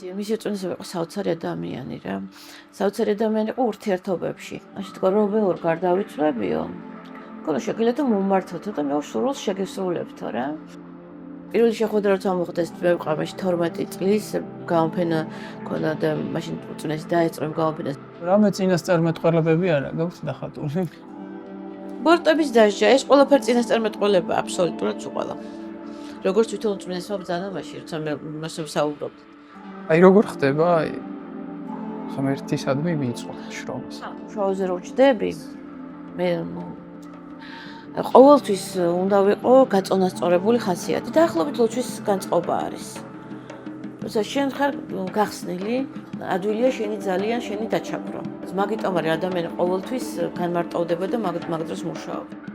მისი უწონესობა იყო საოცარი ადამიანი რა. საოცარი ადამიანი იყო ურთიერთობებში. ასე თქვა რომ ვერ გარდავიცვლებიო. კოლო შეგიძლიათ მომმართოთო და მე სრულს შეგესრულებთო რა. პირველი შეხვედრა როცა მოხდეს მე ვიყავ 12 წლის გამოფენა ქონდა და მაშინ უწონესი დაეწყო გამოფენას. რამე წინასწარმეტყველებები არა გაქვს დახატული? ბორტების დასჯა, ეს ყველაფერი წინასწარმეტყველება აბსოლუტურად უყალა. როგორც თვითონ უწონესობა ბრძანა მაშინ როცა მე მასე ვსაუბრობ. აი როგორ ხდება აი ღმერთისადმი მიიწვა შრომას. შოუზე რო ვჭდები მე ყოველთვის უნდა ვიყო გაწონასწორებული ხასიათი. დაახლოებით ლოცვის განწყობა არის. როცა შენ ხარ გახსნილი, ადვილია შენი ძალიან შენი დაჩაგვრა. მაგიტომ არის ადამიანი ყოველთვის განმარტოვდება და მაგ დროს მუშაობს.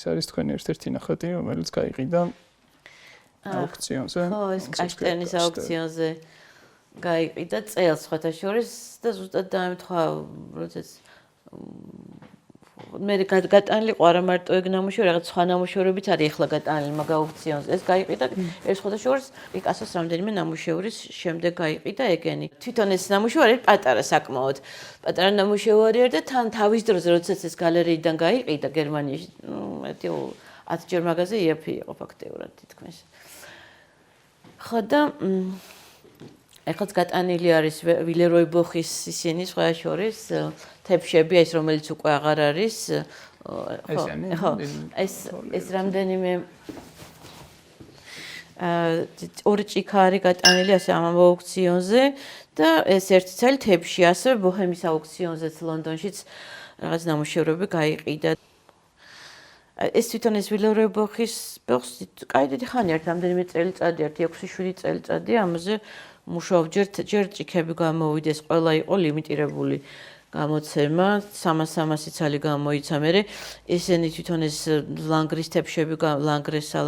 ეს არის თქვენი ერთ-ერთი ნახატი, რომელიც გაიყიდა აუქციონზე. ხო, ეს კაშტენის აუქციონზე გაიყიდა წელს სხვათა შორის და ზუსტად დაემთხვა, როდესაც მე გატანილი ყო არა მარტო ეგ ნამუშევარი, რაღაც სხვა ნამუშევრებიც არის ახლა გატანილი მაგ აუქციონზე. ეს გაიყიდა ეს სხვათა შორის პიკასოს რამდენიმე ნამუშევრის შემდეგ გაიყიდა ეგენი. თვითონ ეს ნამუშევარი პატარა საკმაოდ. პატარა ნამუშევარი არის და თან თავის დროზე როდესაც ეს გალერეიდან გაიყიდა გერმანიაში, მეტი 10 ჯერ მაგაზე იაფი იყო ფაქტიურად თითქმის. ხო და ეხლაც გატანილი არის ვილეროი ბოხის ისინი სხვა შორის თეფშები ეს რომელიც უკვე აღარ არის ხო ეს რამდენიმე ორი ჭიქა არის გატანილი ასე ამ აუქციონზე და ეს ერთი წელი თეფში ასე ბოჰემის აუქციონზეც ლონდონშიც რაღაც ნამუშევრები გაიყიდა ეს თვითონ ეს ვილეროი ბოხის ბოხს კაი დიდი ხანი არის რამდენიმე წელიწადი არის 6-7 წელიწადი ამაზე მუშაობ ჯერ ჭიქები გამოვიდეს ყველა იყო ლიმიტირებული გამოცემა 300 ცალი გამოიცა მე ესენი თვითონ ეს ლანგრის თეფშები ლანგრესა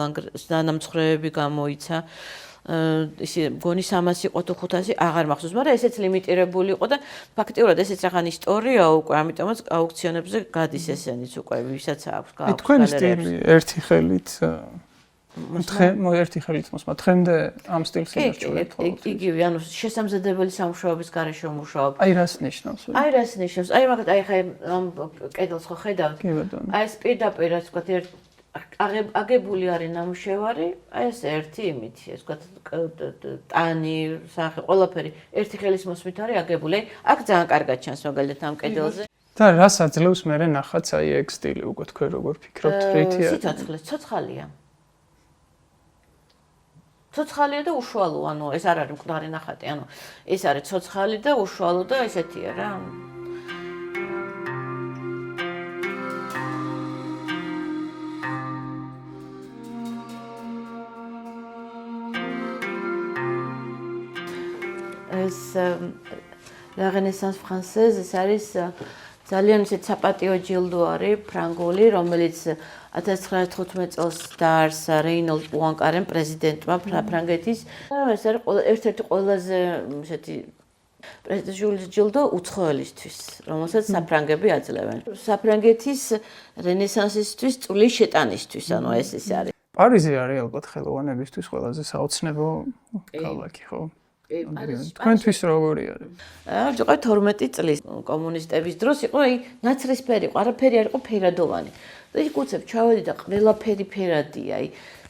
დანამცხრეები გამოიცა ისე მგონი 300 იყო თუ 500 აღარ მახსოვს მაგრამ ესეც ლიმიტირებული იყო და ფაქტიურად ესეც რაღაც ისტორია უკვე ამიტომაც აუქციონებზე გადის ესენიც უკვე ვისაც აქვს გააქვს თქვენი სტილი ერთი ხელით ერთი ხელით მოსმა ტრენდე ამ სტილს ინარჩუნებთ ხოლმე იგივე ანუ შესამზადებელი სამუშაოების გარეშე ვმუშაობ აი რას ნიშნავს აი რას ნიშნავს აი მაგათ აი ხა ამ კედელს ხო ხედავთ აი ეს პირდაპირ რაც ვთქვათ აგებული არის ნამუშევარი აი ეს ერთი იმითი ეს ვთქვათ ტანი სახე ყველაფერი ერთი ხელის მოსმით არის აგებული აქ ძალიან კარგად ჩანს მაგალითად ამ კედელზე და რას აძლევს მე ნახაც აი ეგ სტილი უკვე თქვენ როგორ ფიქრობთ რითია სიცოცხლე ცოცხალია ცოცხალია და უშუალო, ანუ ეს არ არის მკვდარი ნახატი, ანუ ეს არის ცოცხალი და უშუალო და ესეთია რა. ეს La Renaissance française ეს არის ძალიან ისეთ საპატიო ჯილდო არის ფრანგული, რომელიც 1915 წელს დაარსა რეინოლდ პუანკარემ პრეზიდენტმა ფრანგეთის. ეს არის ერთ-ერთი ყველაზე ისეთი პრესტიჟული ჯილდო უცხოელისთვის, რომელსაც საფრანგები აძლევენ. საფრანგეთის რენესანსისთვის წვლის შეტანისთვის, ანუ ეს არის. პარიზი არის ალბათ ხელოვანებისთვის ყველაზე საოცნებო ქალაქი, ხო? თქვენთვის როგორი არის? ვიყავ 12 წლის კომუნისტების დროს იყო აი ნაცრისფერი იყო, არაფერი არ იყო ფერადოვანი. და იქ უცებ ჩავედი და ყველაფერი ფერადია, აი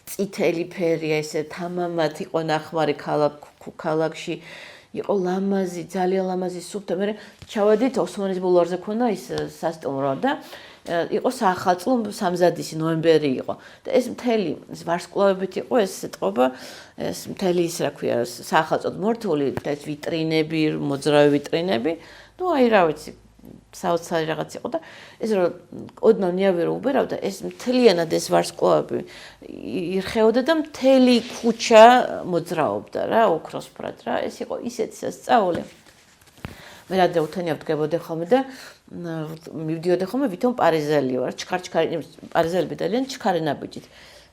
წითელი ფერია, ესე თამამად იყო ნახმარი ქალაქში. იყო ლამაზი, ძალიან ლამაზი სუფთა. მე ჩავედით ოსმანის ბულვარზე ქონდა ის სასტუმრო და იყო საახალწლო სამზადისი ნოემბერი იყო. და ეს მთელი ვარსკვლავებით იყო ეს ტყობა, ეს მთელი ის რა ქვია, საახალწლოდ მორთული და ეს ვიტრინები, მოძრავი ვიტრინები. ნუ აი რა ვიცი, საოცარი რაღაც იყო და ეს რომ ოდნავ ნიავი რომ უბერავდა, ეს მთლიანად ეს ვარსკვლავები ირხეოდა და მთელი ქუჩა მოძრაობდა რა, ოქროსფრად რა. ეს იყო ისეთი სასწაული. მე რადგან უთენია ვდგებოდი ხოლმე და მივდიოდი ხოლმე ვითომ პარიზელი ვარ, ჩქარ-ჩქარი, პარიზელები ძალიან ჩქარი ნაბიჯით.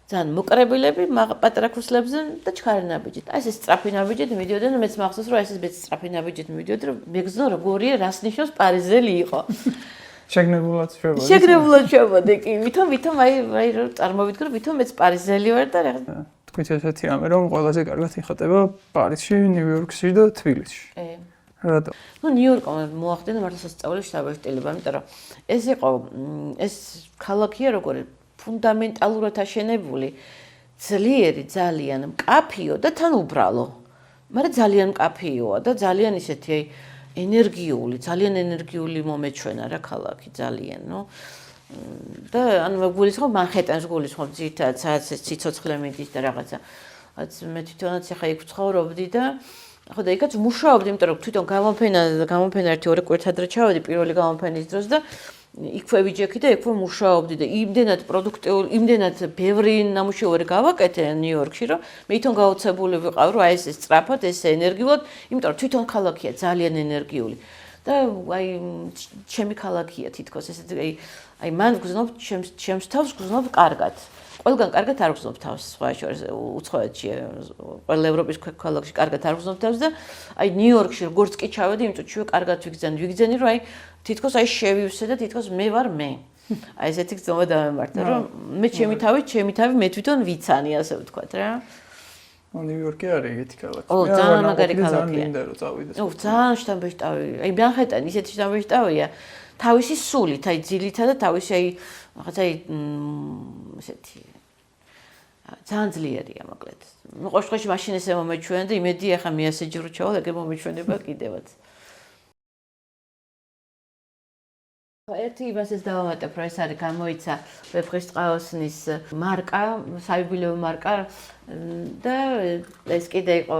ძალიან მოკრებილები, პატარა ქუსლებზე და ჩქარი ნაბიჯით. აი ეს სწრაფი ნაბიჯით მიდიოდი და მეც მახსოვს რომ ეს მეც სწრაფი ნაბიჯით მიდიოდი, რომ მეგზნო როგორია, რას ნიშნავს პარიზელი იყო. შეგნებულად შევოდი. შეგნებულად შევოდი კი, ვითომ აი რომ წარმოვიდგინე, რომ ვითომ მეც პარიზელი ვარ და რაღაც. თქვით ესეთი რამე რომ ყველაზე კარგად იხატება პარიზში, ნიუ-იორკში და თბილისში. რატო? ნუ ნიუ-იორკმა მოახდინა მართლა სასწაული შთაბეჭდილება, იმიტომ რომ ეს იყო ეს ქალაქია როგორი ფუნდამენტალურად აშენებული, ძლიერი, ძალიან მკაფიო და თან უბრალო. მაგრამ ძალიან მკაფიოა და ძალიან ისეთი აი ენერგიული, ძალიან ენერგიული მომეჩვენა რა ქალაქი ძალიან, ნუ და ანუ მეგულისხმობ მანჰეტენს გულისხმობ ძირითადად სადაც ეს ციცოცხლე მიდის და რაღაცა. მე თვითონაც ახლა იქ ვცხოვრობდი და ხო და იქაც მუშაობდი, იმიტომ რომ თვითონ გამოფენა ერთი-ორი კვირით ადრე ჩავედი პირველი გამოფენის დროს და იქვე ვიჯექი და იქვე მუშაობდი და იმდენად პროდუქტიული, იმდენად ბევრი ნამუშევარი გავაკეთე ნიუ-იორკში, რომ მე თვითონ გაოცებული ვიყავ, რომ აი ეს სწრაფად, ეს ენერგიულად, იმიტომ რომ თვითონ ქალაქია ძალიან ენერგიული. და აი ჩემი ქალაქია თითქოს ესეთი აი მან ვგზნობ ჩემს თავს ვგზნობ კარგად. ყველგან კარგად არ ვგზნობ თავს, სხვა შორის უცხოეთში, ყველა ევროპის ქალაქში კარგად არ ვგზნობ თავს და აი ნიუ-იორკში როგორც კი ჩავედი, იმიტომ ჩვე კარგად ვიგზენი, რომ აი თითქოს აი შევივსე და თითქოს მე ვარ მე. აი ესეთი გზნობა დავემართა, რომ მე ჩემი თავი მე თვითონ ვიცანი, ასე ვთქვათ რა. ნიუ-იორკი არის ეგეთი ქალაქი. ძალიან მაგარი ქალაქია. მინდა რომ წავიდე. ძალიან შთამბეჭდავი. აი მანჰეტენი ისეთი შთამბეჭდავია. თავისი სულით, აი ძილითა და თავისი აი რაღაცა აი ესეთი ძალიან ძლიერია მოკლედ. ყოველ შემთხვევაში მაშინ ესე მომეჩვენა და იმედი ახლა მე ასე ჯერ ჩავალ, ეგრე მომეჩვენება კიდევაც. ერთი იმას ეს დავამატებ, რომ ეს არის გამოიცა ვეფხისტყაოსნის მარკა, საიუბილეო მარკა და ეს კიდე იყო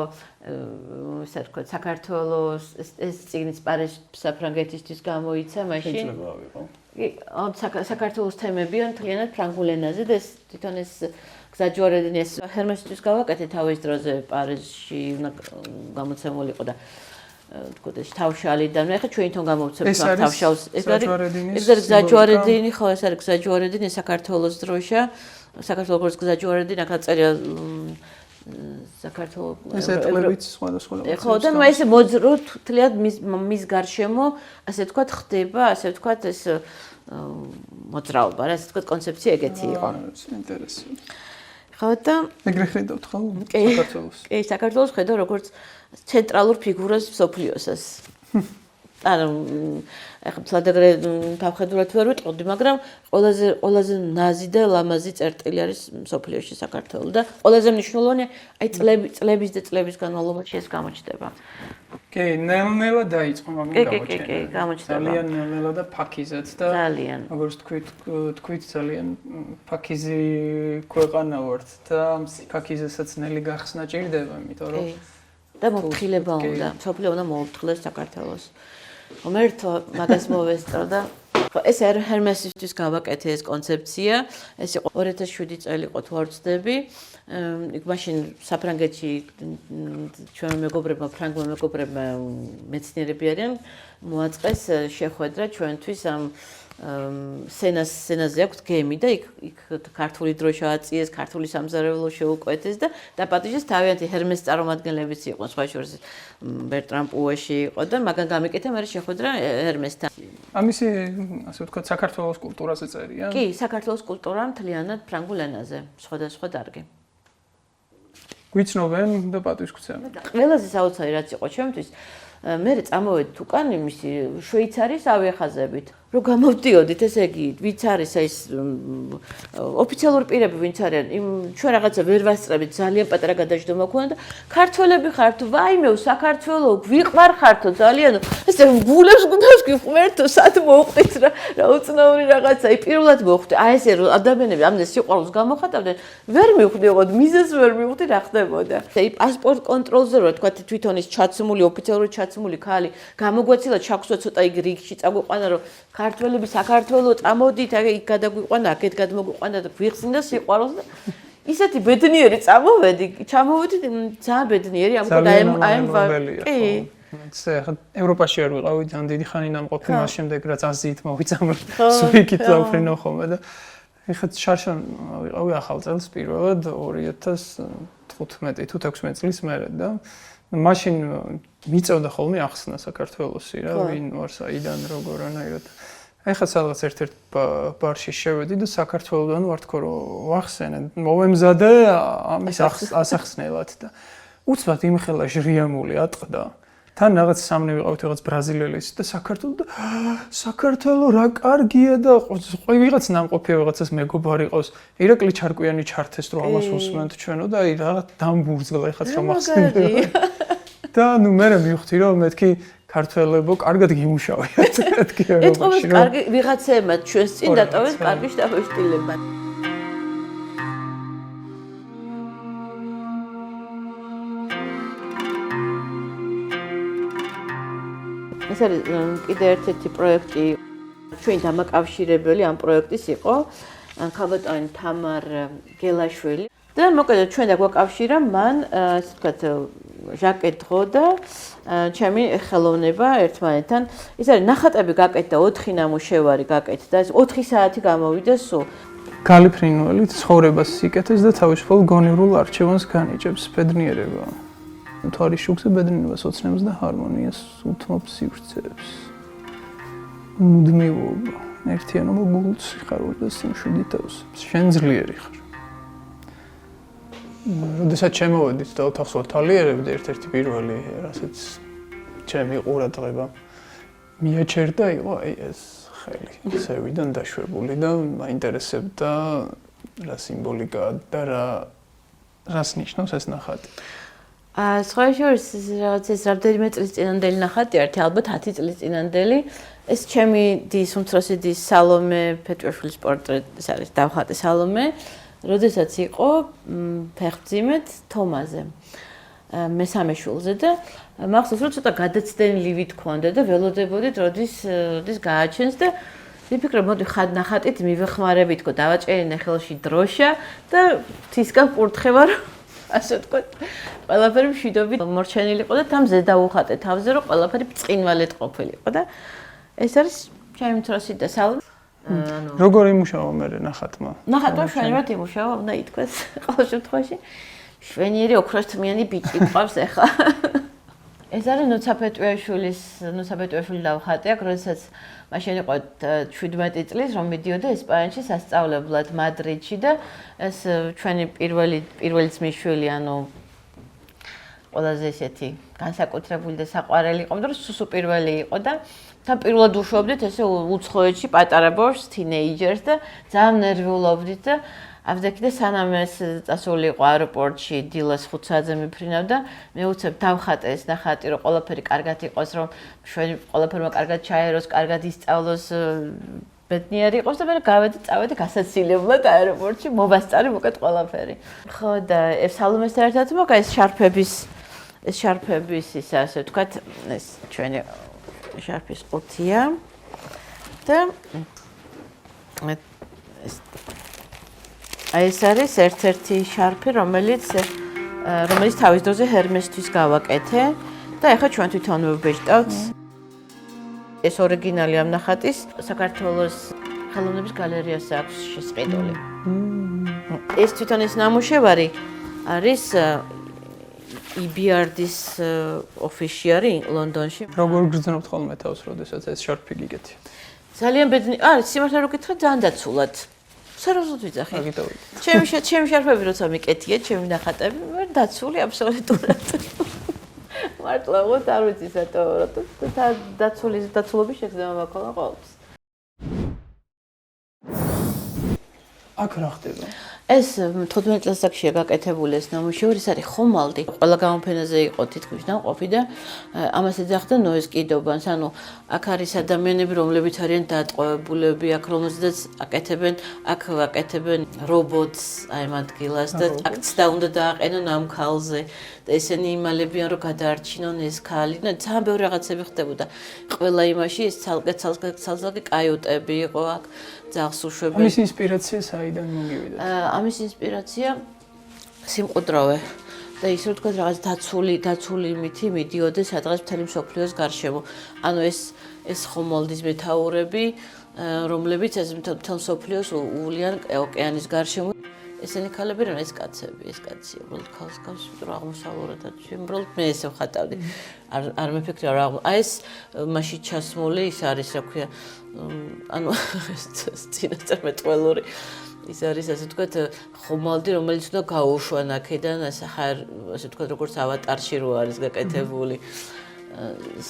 ისე თქვა საქართველოს ეს წიგნიც პარიზ საფრანგეთისთვის გამოიცა მაშინ. შეიძლება ვიყო. საქართველოს თემები ან მთლიანად ფრანგულ ენაზე და ეს თვითონ ეს გზაჯვარედინი ეს ჰერმესისთვის გავაკეთე თავის დროზე პარიზში გამოცემული იყო და თქო ეს თავშალიდან მე ხა ჩვენ თვითონ გამოვცემთ თავშალს ეს არის გზაჯვარედინი ხო ეს არის გზაჯვარედინი საქართველოს დროშა საქართველოს გზაჯვარედინი აქ აწერია საქართველოს ეს ეტყლებით სხვადასხვა ხო და ნუ ესე მოძრო თლიანად მის გარშემო ასე ვთქვათ ხდება ასე ვთქვათ ეს მოძრაობა რა ასე ვთქვათ კონცეფცია ეგეთი იყო ინტერესანტი ხო და ეგრე ხედავთ ხო საქართველოს კი საქართველოს ხედავ როგორც ცენტრალურ ფიგურას მსოფლიოსას ანუ ახლა თლადაგრე თავხედურად ვერ ვიტყოდი მაგრამ ყველაზე ნაზი და ლამაზი წერტილი არის მსოფლიოში საქართველოს და ყველაზე მნიშვნელოვანი აი წლების და წლების განმავლობაში ეს გამოჩნდება კი ნელ-ნელა დაიწყო მაგრამ გამოჩნდება კი გამოჩნდება ძალიან ნელ-ნელა და ფაქიზად და ძალიან როგორც თქვით ძალიან ფაქიზი ქვეყანა ვართ და ფაქიზესაც ნელი გახსნა ჭირდება იმიტომ რომ და მოფრთხილება უნდა მსოფლიო უნდა მოუფრთხილდეს საქართველოს ღმერთო მაგას მოვესწრო და ეს ჰერმესისთვის გავაკეთე ეს კონცეფცია ეს იყო 2007 წელი იყო თუ არ ვცდები იქ მაშინ საფრანგეთში ჩვენ მეგობრებმა ფრანგულმა მეგობრებმა მეცნიერები არიან მოაწყეს შეხვედრა ჩვენთვის ამ სენაზე აქვს გემი და იქ ქართული დროშა აწიეს, ქართული სამზარეულო შეუკვეთეს და დაპატიჟეს თავიანთი ჰერმეს წარმომადგენლებიც იყვნენ, სხვა შორის ბერტრან პუეში იყო და მაგან გამიკეთე მე შეხვედრა ჰერმესთან. ამისი ასე ვთქვათ საქართველოს კულტურაზე წერია? კი, საქართველოს კულტურა მთლიანად ფრანგულ ენაზე, სხვადასხვა დარგი. გვიცნობენ და პატვის ქცევენ. ყველაზე საოცარი რაც იყო ჩემთვის, მე წამოვედი უკან იმისი შვეიცარიის ავიახაზებით. Რომ გამოვდიოდით, ესე იგი, ვინც არის ეს ოფიციალური პირები, ვინც არიან, ჩვენ რაღაცა ვერ ვასწრებით, ძალიან პატარა გადაждომა ქონდა და ქართველები ხართ, ვაიმეო, საქართველო, გვიყვარ ხართო ძალიან. ესე გულებს გიხმერთო, სად მოუხდით რა უცნაური რაღაცა. პირველად მოხდი. აი ესე რომ ადამიანები ამდენ სიყვარულს გამოხატავდნენ, ვერ მივხვდი ოღონდ მიზეზს ვერ მივხვდი რა ხდებოდა. აი პასპორტ კონტროლზე რა თქვა თვითონ ის ჩაცმული, ოფიციალური ჩაცმული ქალი გამოგვეცილა ჩაგვსვა ცოტა იგი რიგში წაგვიყვანა რომ ქართველები საქართველოს წამოდით, იქ გადაგვიყვანა, აქეთ გადმოგვიყვანა და გვიხსნიდა სიყვარულს და ისეთი ბედნიერი წამოვედი, ჩამოვედი ძალიან ბედნიერი, ამიტომ კი. ახლა ევროპაში არ ვიყავი ძალიან დიდი ხანი ნამყოფი, მას შემდეგ რაც აზიით მოვიწამე, სუიკით დავფრინო ხოლმე და ეხლა შარშან ვიყავი ახალ წელს პირველად 2015 თუ 16 წლის მერე და მაშინ მიწევდა ხოლმე ახსნა საქართველოსი რა, ვინ ვარ, საიდან, როგორანაირად. ეხლა სადღაც ერთ-ერთ ბარში შევედი და საქართველოდან ვარ თქო რომ ვახსენე, მოვემზადე ამის ასახსნელად და უცბად იმხელა ჟრიამული ატყდა. თან რაღაც სამნე ვიყავით რაღაც ბრაზილიელის და საქართველო რა კარგია და ვიღაც ნამყოფია ვიღაცას მეგობარი ყავს. ირაკლი ჩარკვიანი ჩართეს რომ ამას უსმენთ ჩვენო და აი რაღაც დამბურძგლა ეხლა რომ ახსენე. და ნუ მე მივხვდი რომ მეთქი ქართველებო კარგად გიმუშავიათ მეთქი ევროპაში. ეთყობეს კარგი ვიღაცებმა ჩვენს წინ დატოვეს კარგი შტაბ-შტილება. ეს არის კიდე ერთ-ერთი პროექტი ჩვენი დამაკავშირებელი ამ პროექტის იყო ქალბატონი თამარ გელაშვილი და მოკლედ ჩვენ დაგვაკავშირა მან ასე ვთქვათ ჟაკეტ-ღო და ჩემი ხელოვნება ერთმანეთთან ის არის ნახატები გაკეთდა 4 ნამუშევარი გაკეთდა ეს 4 საათი გამოვიდა სულ გალიფრინუელი ცხოვრებას იკეთებს და თავისუფალ გონივრულ არჩევანს განიჭებს ბედნიერება თვარის შუქზე ბედნიერებას ოცნებს და ჰარმონიას უთმობს სივრცეებს მუდმივობა ერთიანობა გულს სიხარული და სიმშვიდი თავსებს შენ ძლიერი ხარ როდესაც შემოვედით და ოთახს ვალიერებდი ერთ-ერთი პირველი რასაც ჩემი ყურადღება მიაჩერდა იყო აი ეს ხელი სევიდან დაშვებული და მაინტერესებდა რა სიმბოლიკაა და რას ნიშნავს ეს ნახატი სხვა შორის რაღაც ეს რამდენიმე წლის წინანდელი ნახატი ერთი ალბათ 10 წლის წინანდელი ეს ჩემი დის უმცროსი დის სალომე პეტროშვილის პორტრეტი ეს არის დავხატე სალომე როდესაც იყო ფეხბზიმეთ თომაზე მესამე შულზე და მახსოვს რომ ცოტა გადაცდენლივი თქონდა და ველოდებოდით როდის გააჩენს და ვიფიქრე მოდი ხად ნახატით მივეხმარებით თქო დავაჭერინე ხელში დროშა და თისგან პურთხება რომ ასე ვთქვათ ყველაფერი მშვიდობით მორჩენილი იყო და თამზე დავუხატე თავზე რომ ყველაფერი ბრწყინვალედ ყოფილიყო და ეს არის ჩემი უმცროსი და სალომე როგორ იმუშავა მე ნახატმა? ნახატმა შვენიერ იმუშავა, უნდა ითქვას ყოველ შემთხვევაში. შვენიერი ოქროსთმიანი ბიჭი ყავს ახლა. ეს არის ნუცა პეტუაშვილი დავხატე, აქ როდესაც მაშინ იყო 17 წლის, რომ მიდიოდა ესპანეთში სასწავლებლად მადრიდში და ეს ჩვენი პირველი ძმისშვილი, ანუ ყველაზე ესეთი განსაკუთრებული და საყვარელი იყო, მაგრამ სუსუ პირველი იყო და თან პირველად უშვებდით ესე უცხოეთში პატარა ბორს, თინეიჯერს და ძალიან ნერვიულობდით და ავდექი და სანამ ეს წასული იყო აეროპორტში დილას 5 საათზე მიფრინავ და მე უცებ დავხატე ეს ნახატი რომ ყველაფერი კარგად იყოს რომ შვენი ყველაფერმა კარგად ჩაეროს, კარგად ისწავლოს ბედნიერი იყოს და მე წავედი გასაცილებლად აეროპორტში მოვასწარე მოკეთ ყველაფერი. ხო და ეს სალომესთან ერთად მოკა ეს შარფების ის ასე ვთქვათ ეს ჩვენი შარფის ყუთია და ეს არის ერთ-ერთი შარფი რომელიც თავის დროზე ჰერმესთვის გავაკეთე და ახლა ჩვენ თვითონ ვიბეჭდავთ ეს ორიგინალი ამ ნახატის საქართველოს ხელოვნების გალერეას აქვს შესყიდული ეს თვითონ ეს ნამუშევარი არის EBRD-ის ოფისში არის ლონდონში. როგორ გრძნობთ ხოლმე თავს, როდესაც ეს შარფი გიგეთიათ? ძალიან ბედნიერი. არის, სიმართლე რომ გითხრათ, ძალიან დაცულად. სერიოზულად ვიძახი. ჩემი შარფები როცა მიკეთია, ჩემი ნახატები, მე დაცული აბსოლუტურად. მართლა არ ვიცი სათო, დაცულობის შეგრძნება მაქონდა ყოველთვის. აქ რა ხდება? ეს 15 წელსაკშია გაკეთებული ეს ნამუშევარი, ეს არის ხომალდი. ყველა გამოფენაზე იყო თითქმის ნამყოფი და ამას ეძახდა ნოეს კიდობანს. ანუ აქ არის ადამიანები, რომლებიც არიან დატყვევებულები, აქ რომელზეც აკეთებენ რობოტს აი ამ ადგილას და აქ ცდა უნდა დააყენონ ამ ქალზე და ესენი იმალებიან რომ გადაარჩინონ ეს ქალი. და ძალიან ბევრი რაღაცები ხდებოდა. ყველა იმაში ეს ცალკე კაიუტები იყო აქ. ძაღლს უშვებენ. ამის ინსპირაცია საიდან მოგივიდა? ამის ინსპირაცია სიმყუდროვე და ისე რომ თქვა რაღაც დაცული მითი მიდიოდეს სადღაც მთელი მსოფლიოს გარშემო. ანუ ეს ხომალდის მეთაურები, რომლებიც ეს მთელ მსოფლიოს უვლიან ოკეანის გარშემო. ესენი ქალები რა ეს კაცები, ეს კაცი, უბრალოდ ქალს გავს, რომ აღმოსავლურად უბრალოდ მე ესე ვხატავდი. არ მეფიქრია რა. აი ეს მაშინ ჩასმული ის არის, რა ქვია, ანუ წინასწარმეტყველური ის არის ასე ვთქვათ ხომალდი, რომელიც უნდა გაუშვან აქედან ასე ვთქვათ როგორც ავატარში რო არის გაკეთებული.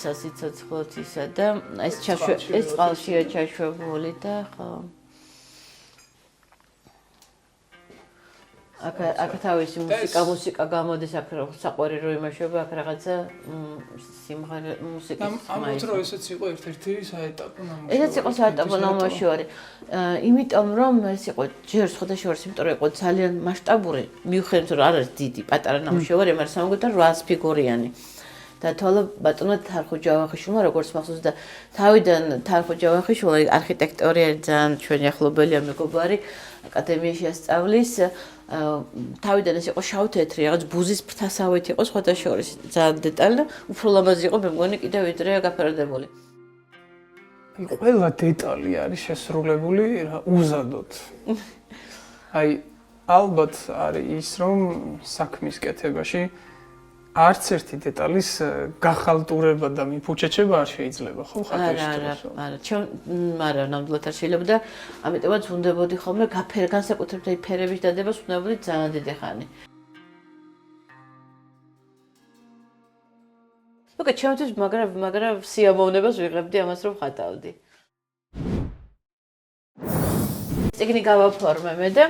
სასიცოცხლოთისა და ეს წყალშია ჩაშვებული და ხო აქ თავისი მუსიკა გამოდის აქ საყვარი რო იმაშება აქ რაღაცა სიმღერა მუსიკის ამით რომ ესეც იყო ერთ-ერთი საეტაპო ნამუშევარი. ესეც იყო საეტაპო ნამუშევარი. იმიტომ რომ ეს იყო ჯერ სხვადასხვაურს, იმიტომ რომ იყო ძალიან მასშტაბური, მიუხედავად რომ არ არის დიდი პატარა ნამუშევარი, მაგრამ სამაგოთან 800 ფიგურიანი. და თვალა ბატონო თარხო ჯავახიშვილმა როგორც მახსოვს და თავიდან თარხო ჯავახიშვილი არქიტექტორი არის ძალიან ჩვენი ახლობელია მეგობარი აკადემიაში ასწავლის თავიდან ეს იყო შავ-თეთრი რაღაც ბუზის ფრთასავით იყო სხვადასხვაურს ძალიან დეტალი და უფრო ლამაზი იყო მე მგონი კიდევ ვიდრე გაფერდებული. ყველა დეტალი არის შესრულებული უზადოდ. აი ალბათ არის ის რომ საქმის კეთებაში არც ერთი დეტალის გახალტურება და მიფუჩეჩება არ შეიძლება, ხო, ხატვისთვის? არა, ნამდვილად არ შეიძლება და ამიტომაც უნდებოდი ხოლმე განსაკუთრებით აი ფერების დადებას უნდებოდი ძალიან დიდი ხანი. ოკეი, ჩემთვის მაგრამ სიამოვნებას ვიღებდი ამას რომ ხატავდი. წიგნი გავაფორმე მე და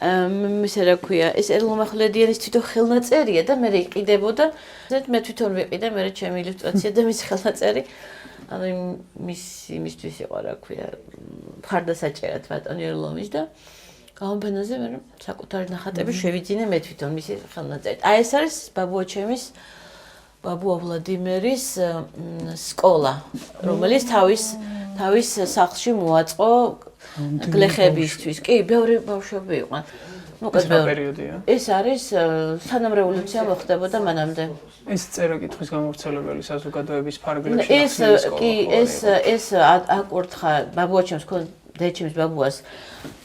მისე რა ქვია, ეს ელმახლედიანის თვითონ ხელნაწერია და მე იყიდებოდა. მე თვითონ ვიყიდე, მე ჩემი ილუსტრაცია და მისი ხელნაწერი. ანუ იმისთვის იყო რა ქვია, მხარდასაჭერად ბატონი ერლომის და გამოფენაზე მე საკუთარი ნახატები შევიძინე მე თვითონ მისი ხელნაწერით. აი ეს არის ბაბუაჩემის ბაბუა ვლადიმერის სკოლა, რომელიც თავის სახლში მოაწყო გლეხებისთვის. კი, ბევრი ბავშვები იყვნენ. ეს რა პერიოდია? ეს არის სანამ რევოლუცია მოხდებოდა მანამდე. ეს წერა-კითხვის გამავრცელებელი საზოგადოების ფარგლებში ეს აკურთხა ბაბუაჩემს დედაჩემის ბაბუა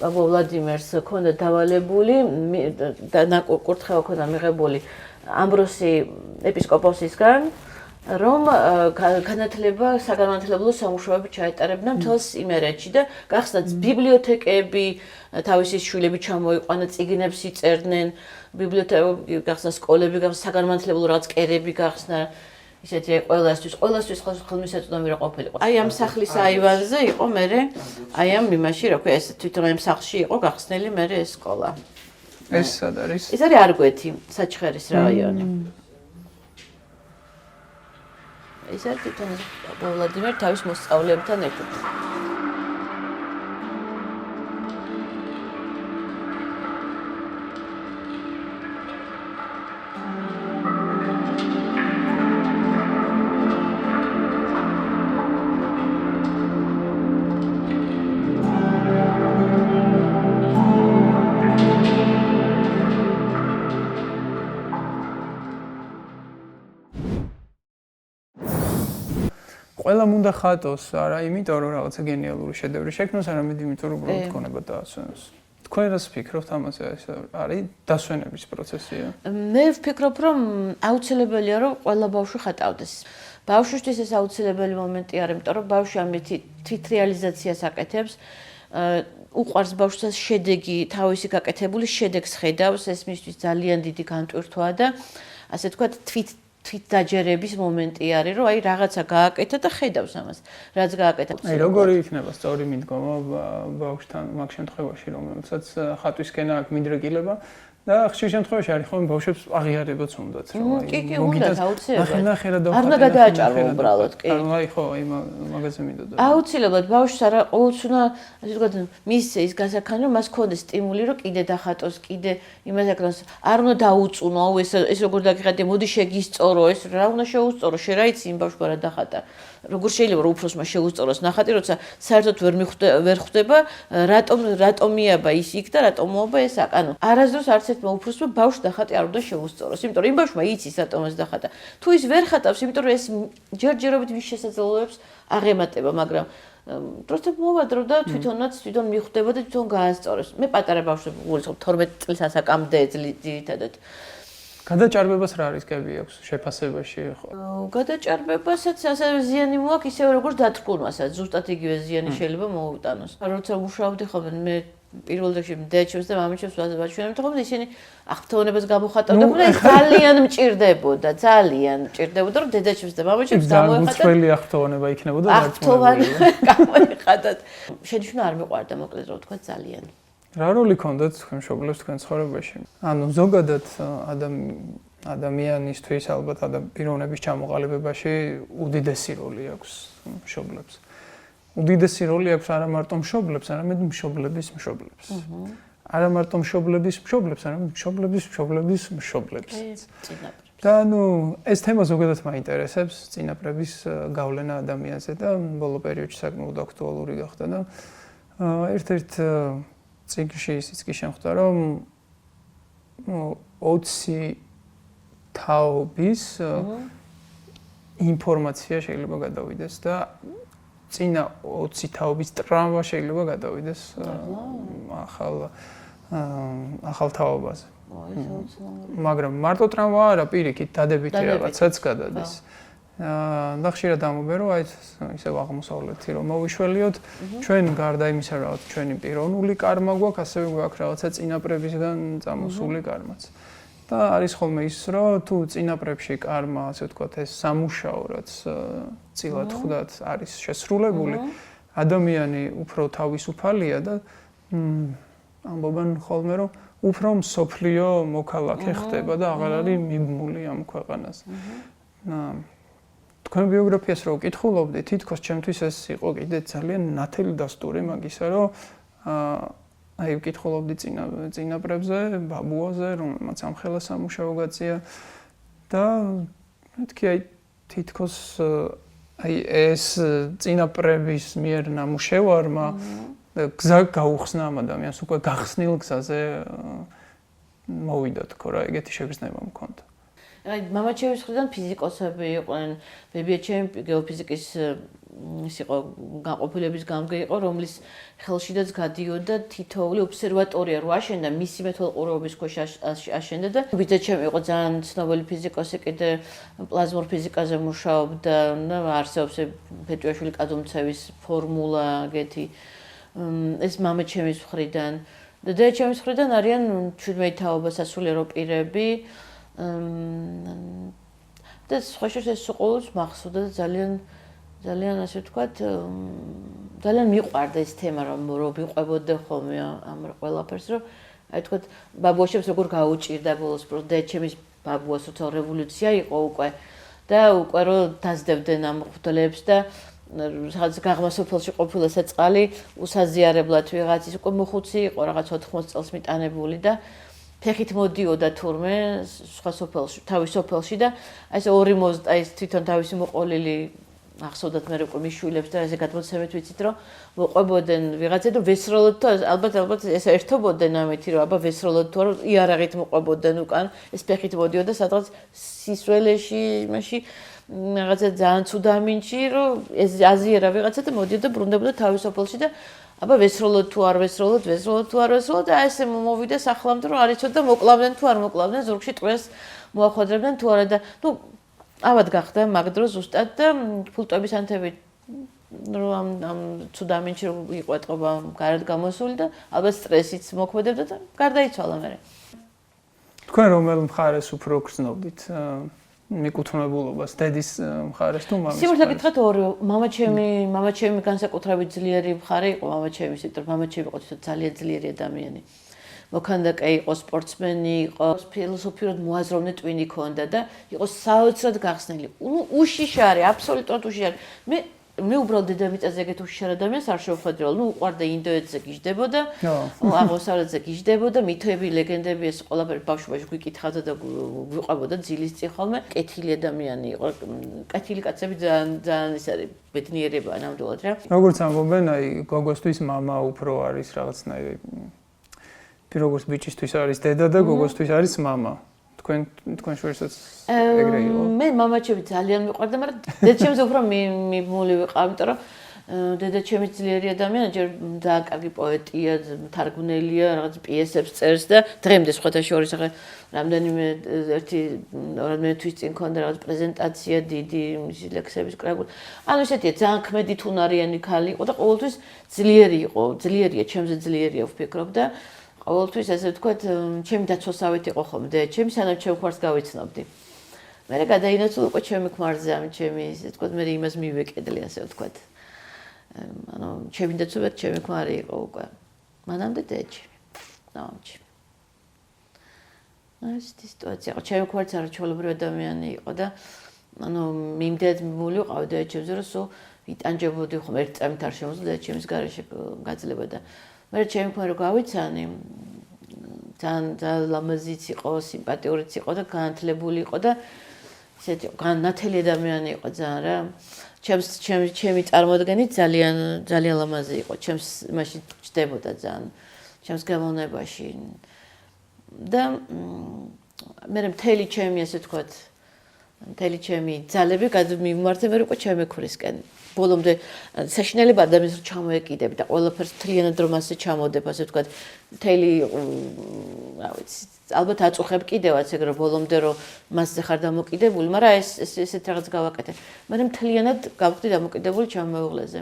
ვლადიმერს ქონდა დავალებული და ნაკურთხევა ქონდა მიღებული ამბროსი ეპისკოპოსისგან რომ განათლება საგანმანათლებლო სამუშაოები ჩაეტარებინა მთელს იმერეთში და გახსნათ ბიბლიოთეკები, თავისი შვილები ჩამოიყვანა, წიგნებს იწერდნენ, ბიბლიოთეკები გახსნა, სკოლები გახსნა, საგანმანათლებლო რაღაც კერები გახსნა, ისეთი ყველასთვის ხელმისაწვდომი რა ყოფილიყო. აი ამ სახლის აივანზე იყო მერე, აი ამ იმაში, რა ქვია, ეს თვითონ ამ სახლში იყო გახსნილი მერე ეს სკოლა. ეს სად არის? ეს არის არგვეთი, საჩხერის რაიონი. ეს არის თვითონ ვლადიმერ თავის მოსწავლეებთან ერთად. ყველამ უნდა ხატოს, არა, იმიტომ რომ რაღაცა გენიალური შედევრი შექმნოს, არამედ იმიტომ რომ უბრალოდ ქონება დაასვენოს. თქვენ რას ფიქრობთ ამაზე? ეს არის დასვენების პროცესია? მე ვფიქრობ, რომ აუცილებელია რომ ყველა ბავშვი ხატავდეს. ბავშვისთვის ეს აუცილებელი მომენტი არის, იმიტომ რომ ბავშვი ამით თვითრეალიზაციას აკეთებს. უყვარს ბავშვს შედეგი, თავისი გაკეთებული შედეგს ხედავს, ეს მისთვის ძალიან დიდი განტვირთვაა და ასე ვთქვათ, თვით დაჯერების მომენტი არის, რომ აი რაღაცა გააკეთა და ხედავს ამას, რაც გააკეთა. აი როგორი იქნება სწორი მიდგომა ბავშვთან მაგ შემთხვევაში, რომელსაც ხატვისკენა აქვს მინდრეკილება და ხშირ შემთხვევაში არის ხოლმე ბავშვებს აღიარებაც უნდათ, რომ კი, უნდათ აუცილებლად. ნახე რა არ უნდა გადააჭარო უბრალოდ, კი. აი ხო, აი მაგაზე მინდოდა. აუცილებლად ბავშვს არა ყოველთვის უნდა, ასე ვთქვათ, მისცე ის გასაქანი, რომ მას ქონდეს სტიმული, რომ კიდე დახატოს, კიდე იმას აკრავს. არ უნდა დაუწუნო, აუ ეს როგორ დაგიხატე, მოდი შეგისწორო, ეს რა უნდა შეუსწორო, შენ რა იცი იმ ბავშვს რა დახატა. როგორ შეიძლება რომ უფროსმა შეუსწოროს ნახატი, როცა საერთოდ ვერ ხვდება, რატომიაბა ის იქ და რატომოობა ეს აქ. ანუ არასდროს არც ერთმა უფროსმა ბავშვს დახატი არ უნდა შეუსწოროს, იმიტომ რომ იმ ბავშვმა იცის რატომაც დახატა. თუ ის ვერ ხატავს, იმიტომ რომ ეს ჯერჯერობით ვის შესაძლებლობებს აღემატება, მაგრამ просто მოვადრო და თვითონ მიხვდება და თვითონ გაასწორებს. მე პატარა ბავშვები გულისხმობ 12 წლის ასაკამდე ძირითადად. გადაჭარბებას რა რისკები აქვს შეფასებაში ხო? გადაჭარბებასაც ასევე ზიანი მოაქვს, ისევე როგორც დათრგუნვასაც, ზუსტად იგივე ზიანი შეიძლება მოუტანოს. როცა მუშაობდი ხოლმე მე პირველ რიგში დედაჩემს და მამაჩემს ვაჩვენებდი ხოლმე, ისინი აღფრთოვანებას გამოხატავდნენ და ძალიან მჭირდებოდა, რომ დედაჩემს და მამაჩემს გამოეხატათ. უცვლელი აღფრთოვანება იქნებოდა გამოეხატათ. შენიშვნა არ მიყვარდა, მოკლედ რა ვთქვა, ძალიან. რა როლი ქონდათ თქვენ მშობლებს თქვენ ცხოვრებაში? ანუ ზოგადად ადამიანისთვის ალბათ პიროვნების ჩამოყალიბებაში უდიდესი როლი აქვს მშობლებს. უდიდესი როლი აქვს არა მარტო მშობლებს, არამედ მშობლების მშობლებს. არა მარტო მშობლების მშობლებს, არამედ მშობლების მშობლებს. და ეს თემა ზოგადად მაინტერესებს, წინაპრების გავლენა ადამიანზე და ბოლო პერიოდში საკმაოდ აქტუალური გახდა და ერთ-ერთ წიგნში ისიც კი შემხვდა, რომ 20 თაობის ინფორმაცია შეიძლება გადავიდეს და წინა 20 თაობის ტრამვა შეიძლება გადავიდეს ახალ თაობაზე. მაგრამ მარტო ტრამვა არა, პირიქით დადებითი რაღაცაც გადადის. და ხშირად ამობერო აი ისევ აღმოსავლეთი რომ მოვიშველიოთ ჩვენ გარდა იმისა რომ ჩვენი პიროვნული კარმა გვაქვს, ასევე გვაქვს რაღაცა წინაპრებისგან წამოსული კარმაც. და არის ხოლმე ის რომ თუ წინაპრებში კარმა, ასე ვთქვათ, ეს სამუშაო რაც წილად ხვდათ არის შესრულებული, ადამიანი უფრო თავისუფალია და ამბობენ ხოლმე რომ უფრო მსოფლიო მოქალაქე ხდება და აღარ არის მიბმული ამ ქვეყანას. თქვენ ბიოგრაფიას რო ვკითხულობდი, თითქოს ჩემთვის ეს იყო კიდე ძალიან ნათელი დასტური მაგისა, რომ აი ვკითხულობდი წინაპრებზე, ბაბუაზე, რომელმაც ამხელა სამუშაო გაწია და მეთქი აი თითქოს აი ეს წინაპრების მიერ ნამუშევარმა გზა გაუხსნა ამ ადამიანს, უკვე გახსნილ გზაზე მოვიდა თქო რა, ეგეთი შეგრძნება მქონდა. აი მამაჩემის მხრიდან ფიზიკოსები იყვნენ, ბებიაჩემი გეოფიზიკის ის იყო განყოფილების გამგე იყო, რომლის ხელშიდაც გადიოდა თითოეული ობსერვატორია რო აშენდა, მისი მეთვალყურეობის ქვეშ აშენდა და ბიძაჩემი იყო ძალიან ცნობილი ფიზიკოსი, კიდე პლაზმურ ფიზიკაზე მუშაობდა და არსებობს ფეტუაშვილი კადუმცევის ფორმულა ეგეთი. ეს მამაჩემის მხრიდან და დედაჩემის მხრიდან არიან 17 თაობა სასულიერო პირები. და სხვა ეს ყოველთვის მახსოვდა და ძალიან ასე ვთქვათ, ძალიან მიყვარდა ეს თემა, რომ მიყვებოდა ხოლმე ამ ყველაფერს, რომ აი ვთქვათ, ბაბუაშებს როგორ გაუჭირდა ბოლოს დედაჩემის ბაბუას თვითონ რევოლუცია იყო უკვე და უკვე რომ დაზდებდნენ ამ ღვთლებს და რაღაც გაღმა სოფელში ყოფილა საწყალი უსაზიარებლად ვიღაცის უკვე მოხუცი იყო რაღაც 80 წელს მიტანებული და ფეხით მოდიოდა თურმე სხვა სოფელში, თავის სოფელში და აი ეს ორი მოზტა ის თვითონ თავისი მოყოლილი ახსოვდათ მე უკვე მიშვილებს და ესე გადმოცემით ვიცით რომ მოყვებოდნენ ვიღაცა და ვესროლოდ თუ ალბათ ეს ერთობოდნენ ამეთი რომ აბა ვესროლოდ თუ არა იარაღით მოყვებოდნენ უკან ეს ფეხით მოდიოდა სადღაც სისველეში იმაში რაღაცა ძალიან ცუდა ამინჩი რომ ეს აზიერა ვიღაცა და მოდიოდა ბრუნდებოდა თავის სოფელში და აბა ვესროლოდ თუ არ ვესროლოდ და ესე მოვიდა სახლამდე რომ არ იცოდა მოკლავდნენ თუ არ მოკლავდნენ ზურგში ტყვეს მოახვედრებდნენ თუ არა და ნუ ავად გახდა მაგ დროს ზუსტად და ფულტების ანთებით რომ ამ ცუდამინში იყო ეთყობა გარეთ გამოსული და ალბათ სტრესიც მოქმედებდა და გარდაიცვალა მე. თქვენ რომელ მხარეს უფრო გრძნობდით? მიკუთვნებულობას, დედის მხარეს თუ მამის? სიმართლე გითხრათ ორი, მამა ჩემი განსაკუთრებით ძლიერი მხარე იყო მამაჩემის, იმიტომ რომ მამაჩემი იყო თვითონ ძალიან ძლიერი ადამიანი. მოქანდაკე იყო, სპორტსმენი იყო, ფილოსოფიურად მოაზროვნე ტვინი ჰქონდა და იყო საოცრად გახსნილი. უშიშარი, აბსოლუტურად უშიშარი. მე უბრალოდ დედამიწაზე ეგეთ უშიშარ ადამიანს არ შევხვედრე. უყვარდა ინდოეთზე გიждდებოდა, აღმოსავლეთზე გიждდებოდა, მითები, ლეგენდები ეს ყველაფერი ბავშვობაში გვიკითხავდა და გვიყვებოდა ძილის წინ ხოლმე. კეთილი ადამიანი იყო. კეთილი კაცები ძალიან ის არის ბედნიერება ნამდვილად რა. როგორც ამბობენ, აი გოგოსთვის მამა უფრო არის რაღაცნაირი. როგორც ბიჭისთვის არის დედა და გოგოსთვის არის მამა. თქვენ შორისაც ეგრე იყო. მე მამაჩემი ძალიან მიყვარდა, მაგრამ დედაჩემს უფრო მიმული ვიყავ, იმიტომ რომ დედაჩემი ძლიერი ადამიანია, ჯერ ძალიან კარგი პოეტია, თარგმნელია, რაღაც პიესებს წერს და დღემდე სხვათა შორის ახლა რამდენიმე რამდენიმე თვის წინ ქონდა რაღაც პრეზენტაცია დიდი მისი ლექსების კრებული. ანუ ესეთია ძალიან ქმედი თუნარიანი ქალი იყო და ყოველთვის ძლიერი იყო, ძლიერია, ჩემზე ძლიერია ვფიქრობ და ყოველთვის ესე ვთქვათ, ჩემი დაცვასავით იყო ხოლმე, ჩემი სანამ ჩემ ქმარს გავიცნობდი. მე გადაინაცვლა უკვე ჩემი ქმარზე, ამ ჩემი ესე ვთქვათ, მე იმას მივეკედლი ასე ვთქვათ. ანუ ჩემი დაცვებად ჩემი ქმარი იყო უკვე. მანამდე დეჩი. ნაჩი. ეს სიტუაცია იყო. ჩემი ქმარიც არაჩვეულებრივი ადამიანი იყო და ანუ მიმდეც მული ვიყავ დეჩებზე, რომ სულ იტანჯებოდი ხოლმე ერთ წამით არ შემოძლო ჩემის გარეშე გაძლება და მე ჩემი ქმარი რო გავიცანი ძალიან ლამაზიც იყო, სიმპათიურიც იყო და განათლებული იყო და ისეთი განათლებული ადამიანი იყო ძალიან რა. ჩემი წარმოდგენით ძალიან ლამაზი იყო. ჩემს მაშინ ჯდებოდა ძალიან ჩემს გამოვნებაში. და მე მთელი ჩემი ასე ვთქვათ, მთელი ჩემი ძალები გადმიმართე მე უკვე ჩემი ქმრისკენ. ბოლომდე საშინელება ადამიანს ჩამოეკიდებ და ყველაფერს მთლიანად რომ ასე ჩამოდებ, ასე ვთქვათ, მთელი რა ვიცი, ალბათ აწუხებ კიდევაც ეგ რომ ბოლომდე რომ მასზე ხარ დამოკიდებული, მაგრამ ესეთ რაღაც გავაკეთე. მაგრამ მთლიანად გავხდი დამოკიდებული ჩემ მეუღლეზე.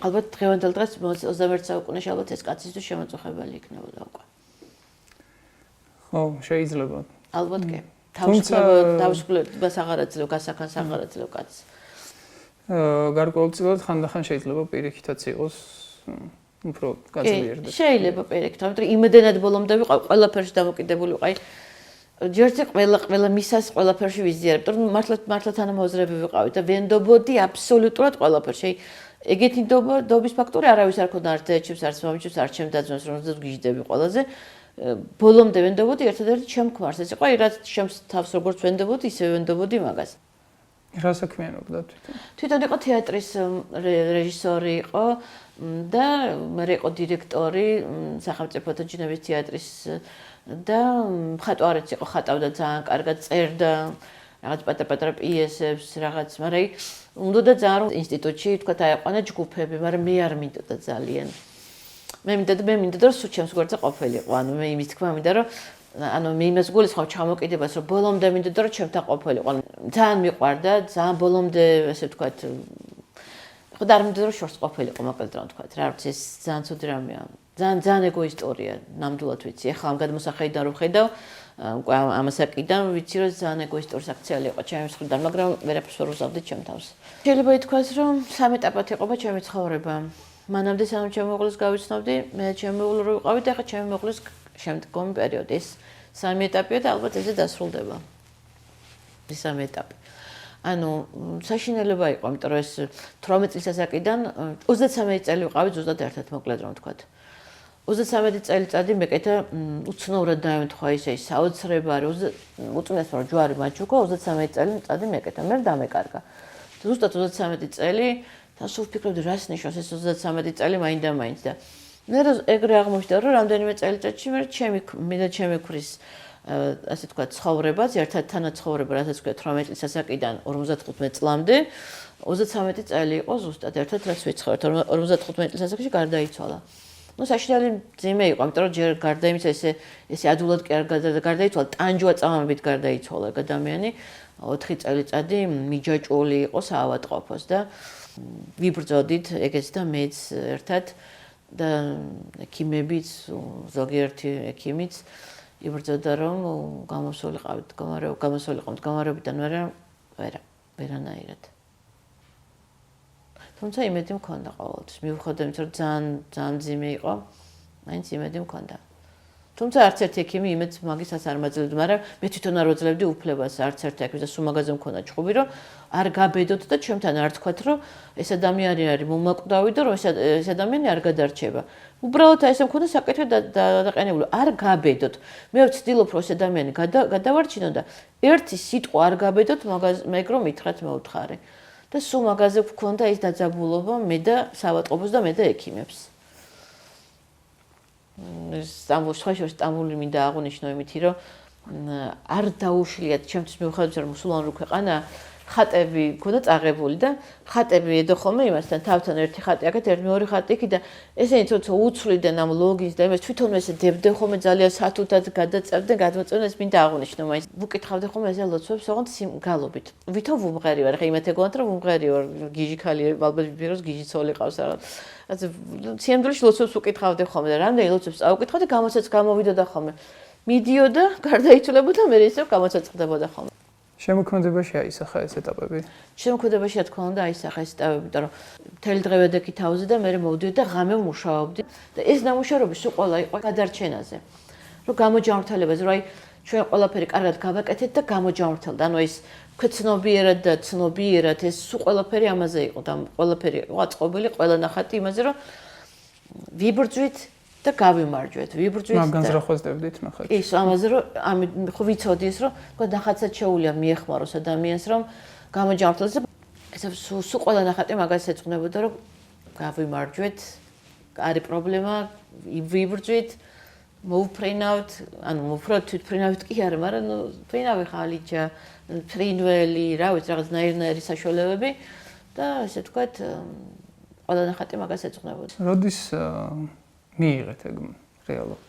ალბათ დღევანდელ დღეს 21 საუკუნეში ალბათ ეს კაცისთვის შემოწუხებელი იქნებოდა უკვე. ხო, შეიძლება. ალბათ კი. თავისუფლებას აღარ აძლევ, გასახანს აღარ აძლევ კაცს. გარკვეულწილად ხანდახან შეიძლება პირიქითაც იყოს უფრო გაძლიერდეს. შეიძლება პირიქით, მაგრამ იმედენად ბოლომდე ვიყავ, ყველაფერში დამოკიდებული ვიყავ. ჯერჯერ ყველა მისას ყველაფერში ვიზიარებ, რომ მართლა თანამოაზრეები ვიყავით და ვენდობოდი აბსოლუტურად ყველაფერში. ეგეთი ნდობის ფაქტორი არავის არ ქონდა, არც დედაჩემს, არც მამაჩემს, არც ჩემ დაძმას, რომელზეც გიждდები ყველაზე. ბოლომდე ვენდობოდი ერთადერთი ჩემ ქმარს. ეს იყო რაც ჩემს თავს როგორც ვენდობოდი, ისე ვენდობოდი მაგას. რა საქმიანობდა თვითონ? თვითონ იყო თეატრის რეჟისორი იყო და მე იყო დირექტორი სახელმწიფო თოჯინების თეატრის და მხატვარიც იყო, ხატავდა ძალიან კარგად, წერდა რაღაც პატარ-პატარა პიესებს, რაღაც, მაგრამ უნდა ძალიან ინსტიტუტში თქვა აიყვანა ჯგუფები, მაგრამ მე არ მინდოდა ძალიან. მე მინდოდა რომ სულ ჩემს გვერდზე ყოფილიყო. ანუ მე იმის თქმა მინდა რომ ანუ მე იმას გულისხმობ ჩამოკიდებას რომ ბოლომდე მინდოდა რომ ჩემთან ყოფილიყო. ძალიან მიყვარდა, ძალიან ბოლომდე ასე ვთქვათ. ხო და არ მინდოდა რომ შორს ყოფილიყო, მოკლედ რა ვთქვათ. რა ვიცი, ეს ძალიან ცუდი რამეა. ძალიან ეგოისტურია, ნამდვილად ვიცი. ეხლა ამ გადმოსახედიდან რო ხედავ, უკვე ამასაკიდან ვიცი რომ ძალიან ეგოისტური საქციელი იყო ჩემს მხრიდან, მაგრამ ვერაფერს ვერ უზავდი ჩემ თავს. შეიძლება ითქვას რომ სამი ეტაპად იყოფა ჩემი ცხოვრება. მანამდე სანამ ჩემი მეუღლის გავიცნობდი, მე ჩემი მეუღლე რო ვიყავი და ახლა ჩემი მეუღლის შემდგომი პერიოდი. ეს სამი ეტაპია და ალბათ ესე დასრულდება. ეს სამი ეტაპი. ანუ საშინელება იყო, იმიტომ რომ ეს 18 წლის ასაკიდან 33 წელი ვიყავი ზუსტად ერთად, მოკლედ რომ ვთქვათ. 33 წელიწადი მეკეთა უცნაურად დაემთხვა ისე საოცრება, უწმეს რომ ჯვარი მაჩუკო 33 წელიწადი მეკეთა, მე დამეკარგა. ზუსტად 33 წელი და სულ ვფიქრობდი რას ნიშნავს ეს 33 წელი მაინდა-მაინც და მე ეგრე აღმოჩნდა რომ რამდენიმე წელიწადში მე და ჩემი ქმრის ასე ვთქვათ ცხოვრებას, ერთად თანაცხოვრება, რასაც ვთქვათ 18 წლის ასაკიდან 55 წლამდე 33 წელი იყო ზუსტად ერთად რაც ვიცხოვრეთ 55 წლის ასაკში გარდაიცვალა. ნუ საშინელი ძიმე იყო, იმიტომ რომ ჯერ გარდა იმისა ესე ადულად კი არ გარდაიცვალა, ტანჯვა წამებით გარდაიცვალა ადამიანი. 4 წელიწადი მიჯაჭვული იყო საავადმყოფოს და ვიბრძოდით ეგეც და მეც ერთად და ექიმებიც, ზოგიერთი ექიმიც იბრძოდა რომ გამოსულიყავით მდგომარეობიდან, მაგრამ ვერანაირად. თუმცა იმედი მქონდა ყოველთვის. მივხვდები რომ ძალიან ძიმე იყო, მაინც იმედი მქონდა. თუმცა არც ერთი ექიმი იმედს მაგისაც არ მაძლევდა, მაგრამ მე თვითონ არ ვაძლევდი უფლებას არც ერთ ექიმს და სულ მაგაზე მქონდა ჭუბი, რომ არ გაბედოთ და ჩემთან არ თქვათ, რომ ეს ადამიანი არის მომაკვდავი და რომ ეს ადამიანი არ გადარჩება. უბრალოდ აი ესე მქონდა საკეთე დაყენებული, არ გაბედოთ. მე ვცდილობ რომ ეს ადამიანი გადავარჩინო და ერთი სიტყვა არ გაბედოთ, მაგ რომ მითხრათ მეუთხარი. და სულ მაგაზე ვქონდა ის დაძაბულობა მე და საავადმყოფოს და მე და ექიმებს. სტამბული მინდა აღნიშნო იმითი, რომ არ დაუშლიათ ჩემთვის მიუხედავად რომ მუსულმანური ქვეყანა ხატები გქონდა წაღებული და ხატები ედო ხოლმე იმასთან თავთან ერთი ხატი აქეთ ერთი მეორე ხატი იქ და ესენი თორე უცვლიდან ამ ლოგინს და იმას თვითონ ესე დებდნენ ხოლმე ძალიან სათუთად გადაწევდნენ გადმოწევდნენ ეს მინდა აღნიშნო მაინც ვუკითხავდი ხოლმე ესე ლოცვებს ოღონდ სიმგალობით ვითომ ვუმღერი ვარ ხა იმათ ეგონათ რომ ვუმღერი ვარ გიჟი ხალი ალბათ ვიბეროს გიჟი ცოლი ყავს რაღაც ასე სიამდვილეში ლოცვებს ვუკითხავდი ხოლმე და რამდენი ლოცვებს წავუკითხავდი გამოცეც გამოვიდოდა ხოლმე მიდიოდა გარდაიცვლებოდა მე ისევ გამოცეწყდებოდა ხოლმე შემოქმედებაში აისახა ეს ეტაპები? შემოქმედებაში რა თქმა უნდა აისახა ეს ეტაპები, იმიტომ რომ მთელი დღე ვედექი თავზე და მე მოვდივდი და ღამე ვმუშაობდი და ეს ნამუშევრები სულ ყველა იყო გადარჩენაზე. რომ გამოჯანმრთელებაზე, რომ აი ჩვენ ყველაფერი კარგად გავაკეთეთ და გამოჯანმრთელდა. ანუ ეს ქცნობიერად და ცნობიერად ეს სულ ყველაფერი ამაზე იყო და ყველაფერი იყო აწყობილი ყველა ნახატი იმაზე, რომ ვიბრძვით და გავიმარჯვეთ. ვიბრძვით და მაგანს რა ხვეწდებდით ნახატი? ის ამაზე რომ ხო ვიცოდი ეს რომ ნახატსაც შეუძლია მიეხმაროს ადამიანს რომ გამოჯანმრთელდეს ესე სულ ყველა ნახატი მაგას ეწუნებოდა რომ გავიმარჯვეთ არის პრობლემა ვიბრძვით მოვფრინავთ ანუ მოვფრინავთ თვითფრინავით კი არა მაგრამ ნუ ფრინავი ხალიჩა ფრინველი რა ვიცი რაღაც ნაირნაირი საშუალებები და ესე ვთქვათ ყველა ნახატი მაგას ეწუნებოდა როდის მიიღეთ ეგ რეალურად.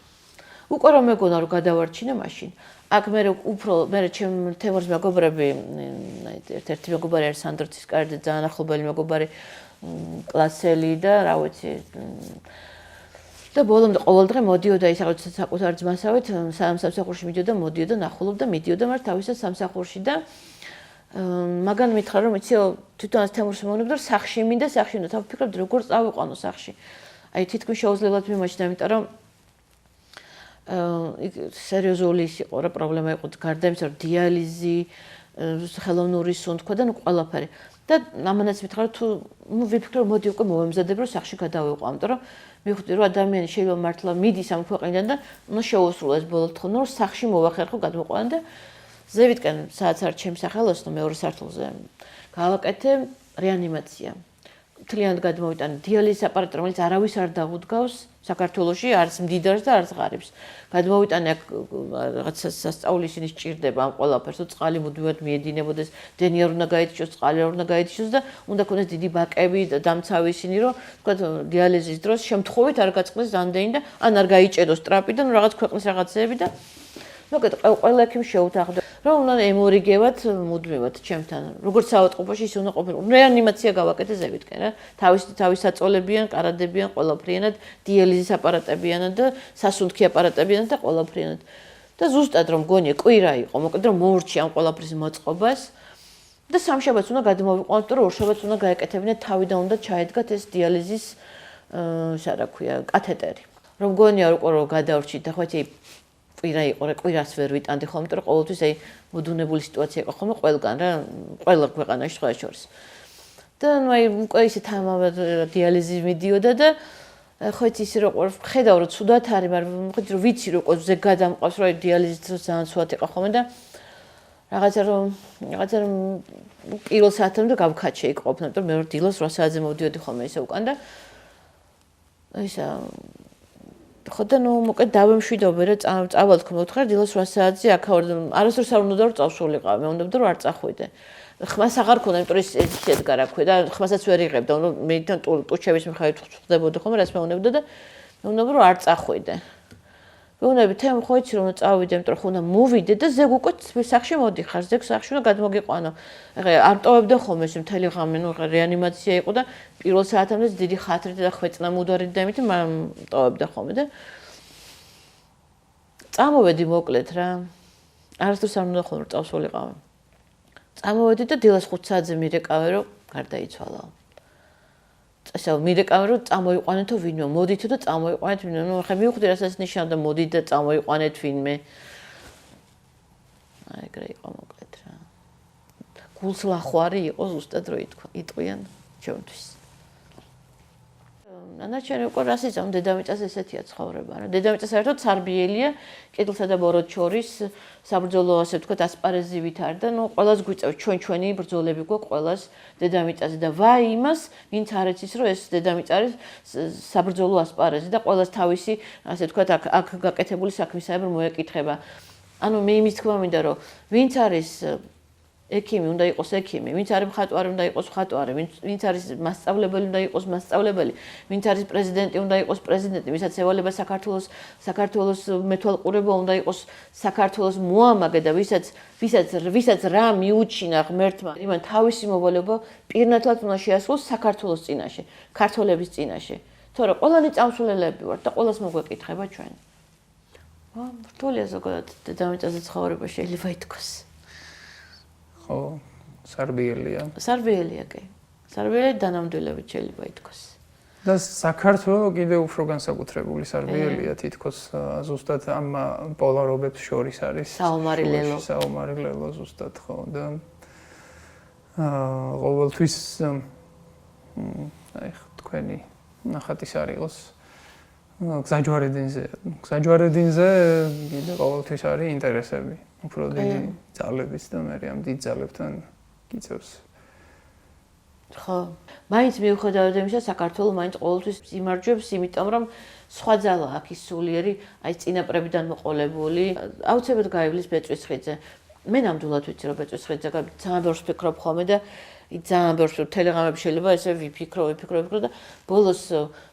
უკვე რომ მეგონა რომ გადავარჩინე მაშინ. აქ მე უფრო მე ჩემ თემურს მეგობრები ერთ-ერთი მეგობარი არის სანდროცის კარდი ძალიან ახლობელი მეგობარი კლასელი და რა ვიცი და ბოლომდე ყოველ დღე მოდიოდა ის რაღაც საკუთარ ძმასავით სამსახურში მიდიოდა მოდიოდა ნახულობდა მიდიოდა მაგრამ თავისად სამსახურში და მაგან მითხრა რომ იცი თვითონაც თემურს მომნებდა რომ სახში მინდა სახში უნდა თავ ვფიქრობდი როგორ წავიყვანო სახში. აი თითქმის შეუძლებელად მიმოჩნდა, იმიტომ რომ სერიოზული იყო რა პრობლემა იყო გარდა იმისა, რომ დიალიზი, ხელოვნური სუნთქვა და ნუ ყველაფერი. და ამანაც მითხრა რომ თუ ნუ ვიფიქრე რომ მოდი უკვე მოვემზადებ რომ სახში გადავიყვან, იმიტომ რომ მივხვდი რომ ადამიანი შეიძლება მართლა მიდის ამ ქვეყნიდან და ნუ შეუსრულა ეს ბოლო თხოვნო რომ სახში მოვახერხო გადმოყვან და ზევიტკენ სადაც არის ჩემი სახელოსნო მეორე სართულზე გავაკეთე რეანიმაცია. მთლიანად გადმოვიტანე დიალიზის აპარატი, რომელიც არავის არ დაღუდგავს საქართველოში, არც მდიდარს და არც ღარიბს. გადმოვიტანე აქ რაღაც სასწაული ისინი სჭირდება ამ ყველაფერს, რომ წყალი მუდმივად მიედინებოდეს, დენი არ უნდა გაითიშოს, წყალი არ უნდა გაითიშოს და უნდა ქონდეს დიდი ბაკები და დამცავი ისინი, რომ თქვათ დიალიზის დროს შემთხვევით არ გაწყდეს ამდენი და ან არ გაიჭედოს ტრაპიდან რაღაც ქვეყნის რაღაცეები და მოკეთ ყველა ექიმი შეუთანხმდა რომ უნდა ემორიგებათ მუდმივად ჩემთან როგორც საავადმყოფოში ის უნდა ყოფილიყო რეანიმაცია გავაკეთე ზევიტკენ რა თავის საწოლებიან კარადებიან ყველაფრიანად დიალიზის აპარატებიანად და სასუნთქი აპარატებიანად და ყველაფრიანად და ზუსტად რომ გონია კვირა იყო მოკეთ რომ მოურჩი ამ ყველაფრის მოწყობას და სამშაბათს უნდა გადმოვიყვანოთ რომ ორშაბათს უნდა გაეკეთებინათ თავიდან უნდა ჩაედგათ ეს დიალიზის ისა რა ქვია კათეტერი რომ გონია რომ გადავრჩით და ხო კვირა იყო რა კვირას ვერ ვიტანდი ხოლმე იმიტომ რომ ყოველთვის აი მოდუნებული სიტუაცია იყო ხოლმე ყველგან რა ყველა ქვეყანაში სხვა შორის და ნუ აი უკვე ისე თამამად დიალიზი მიდიოდა და ხო იცი რომ ხედავ რომ ცუდად არის მაგრამ მოხდი რომ ვიცი რომ ყოზე გადამყავს რომ აი დიალიზის დროს ძალიან ცუდად იყო ხოლმე და რაღაცა რომ პირველ საათამდე გავქაჩე იქ ყოფნა იმიტომ რომ მე რომ დილოს 8 საათზე მოვდიოდი ხოლმე ისე უკან და ისა ხო და ნუ მოკეთ დავემშვიდობე რა წავალ თქო მოვთხარ დილოს 8 საათზე აქ არასდროს არ უნდა რომ წავსულიყავ მე უნდა რომ არ წახვიდე ხმას აღარ ქონდა იმიტომ რომ ეს შედგა რა ქვია და ხმასაც ვერ იღებდა უნდა მე თან ტუჩევის მხარით ხვდებოდი ხოლმე რაც მეუნებდა და მეუბნება რომ არ წახვიდე. მეუბნები თემ ხო იცი რომ წავიდე, იმიტომ რომ უნდა მოვიდე და ზეგ უკვე სახში მოდიხარ, ზეგ სახში უნდა გადმოგიყვანო. ეხლა არ ტოვებდა ხოლმე ეს მთელი ღამე, ნუ რეანიმაცია იყო და პირველ საათამდე დიდი ხათრით და ხვეწნა მუდარით და იმით ტოვებდა ხოლმე და წამოვედი მოკლედ რა. არასდროს არ უნდა ხოლმე წავსულიყავი. წამოვედი და დილას 5 საათზე მირეკავე რომ გარდაიცვალა. ესე მირეკავე რომ წამოიყვანეთო ვინმე, მოდითო და წამოიყვანეთ ვინმე. ნუ ხა მივხვდი რასაც ნიშნავდა მოდით და წამოიყვანეთ ვინმე. აი ეგრე იყო მოკლედ რა. გულს ლახვარი იყო ზუსტად რო იტყვიან ჩვენთვის. ნანაჩვენი უკვე რას იცავ დედამიწაზე ესეთია ცხოვრება რა. დედამიწა საერთოდ სარბიელია, კედლსა და ბოროტ შორის საბრძოლო ასე ვთქვათ ასპარეზივით არ და ნუ ყველას გვიწევს ჩვენი ბრძოლები გვაქვს ყველას დედამიწაზე და ვაი იმას, ვინც არ იცის რომ ეს დედამიწა არის საბრძოლო ასპარეზი და ყველას თავისი ასე ვთქვათ აქ გაკეთებული საქმისაებრ მოეკითხება. ანუ მე იმის თქმა მინდა რომ ვინც არის ექიმი უნდა იყოს ექიმი, ვინც არის მხატვარი უნდა იყოს მხატვარი, ვინც არის მასწავლებელი უნდა იყოს მასწავლებელი, ვინც არის პრეზიდენტი უნდა იყოს პრეზიდენტი, ვისაც ევალება საქართველოს მეთვალყურება უნდა იყოს საქართველოს მოამაგე და ვისაც რა მიუჩინა ღმერთმა, იმან თავისი მოვალეობა პირნათლად უნდა შეასრულოს საქართველოს წინაშე, ქართველების წინაშე. თორე ყველანი წამსვლელები ვართ და ყველას მოგვეკითხება ჩვენ. რთულია ზოგადად დედამიწაზე ცხოვრება შეიძლება ითქვას. ხო, სარბიელია. სარბიელია კი. სარბიელი დანამდვილებით შეიძლება ითქვას. და საქართველოს კიდევ უფრო განსაკუთრებული სარბიელია თითქოს ზუსტად ამ პოლარობებს შორის არის. საომარი ლელო ზუსტად ხო და ყოველთვის აი თქვენი ნახატის არ იყოს გზაჯვარედინზე კიდე ყოველთვის არის ინტერესები. უფრო დიდი ძალების და მე ამ დიდ ძალებთან გიწევს. ხო, მაინც მიუხედავად იმისა, საქართველოს მაინც ყოველთვის იმარჯვებს, იმიტომ რომ სხვა ძალა აქ ის სულიერი, აი წინაპრებიდან მოყოლებული, აუცილებლად გაივლის ბეწვისხიძე. მე ნამდვილად ვიცი რომ ბეწვისხიძე ძალიან ბევრს ვფიქრობ ხოლმე და ძალიან ბევრს თელეგრამებში შეიძლება ესე ვიფიქრო და ბოლოს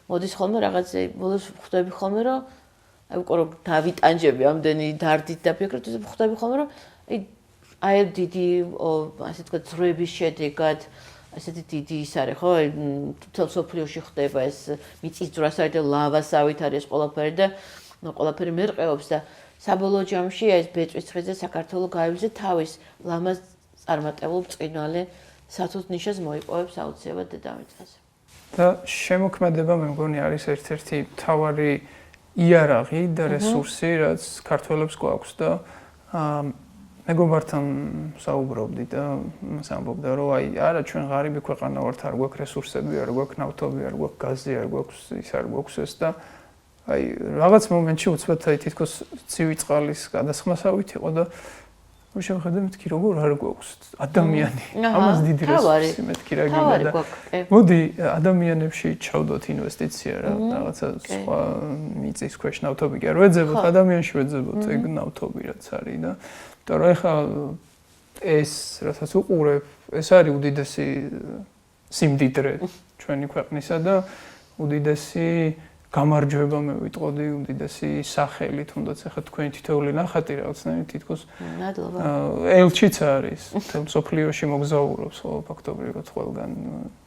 მოდის ხოლმე რაღაცა, ბოლოს ხვდები ხოლმე რომ აი უკვე რომ დავიტანჯები ამდენი დარდით და ფიქრობ და ხვდები ხოლმე რომ აი დიდი ასე თქვა ძროების შედეგად ასეთი დიდი ის არის ხო თელ სოფლიოში ხდება ეს მიწის ძრასავით და ლავასავით არის ყველაფერი და ყველაფერი მერყეობს და საბოლოო ჯამში ეს ბეწვისხიძე საქართველოს გაივლის თავის ლამაზ წარმატებულ ბრწყინვალე სათუს ნიშას მოიპოვებს აუცილებლად დედამიწაზე. და შემოქმედება მე მგონი არის ერთ-ერთი მთავარი იარაღი და რესურსი, რაც ქართველებს გვაქვს და მეგობართან საუბრობდი და სამბობდა რომ აი არა ჩვენ ღარიბი ქვეყანა ვართ, არ გვაქვს რესურსები, არ გვაქვს ნავთობი, არ გვაქვს გაზი, არ გვაქვს ის, არ გვაქვს ეს და აი რაღაც მომენტში უცბად აი თითქოს ცივი წყალის გადასხმასავით იყო და შევხედე მეთქი როგორ არ გვაქვს ადამიანი ამას დიდი რესურსი მეთქი რა გინდა და მოდი ადამიანებში ჩავდოთ ინვესტიცია რა რაღაცა სხვა მიწის ქვეშ ნავთობი კი არ ვეძებოთ ადამიანში ვეძებოთ ეგ ნავთობი რაც არის და იმიტომ რომ ეხლა ეს რასაც უყურებ ეს არის უდიდესი სიმდიდრე ჩვენი ქვეყნისა და უდიდესი გამარჯვება მე ვიტყოდი უდიდესი სახელი თუნდაც ახლა თქვენი თითოეული ნახატი რაღაცნაირად თითქოს ელჩიც არის თელ სოფლიოში მოგზაურობს ხო ფაქტობრივად ყველგან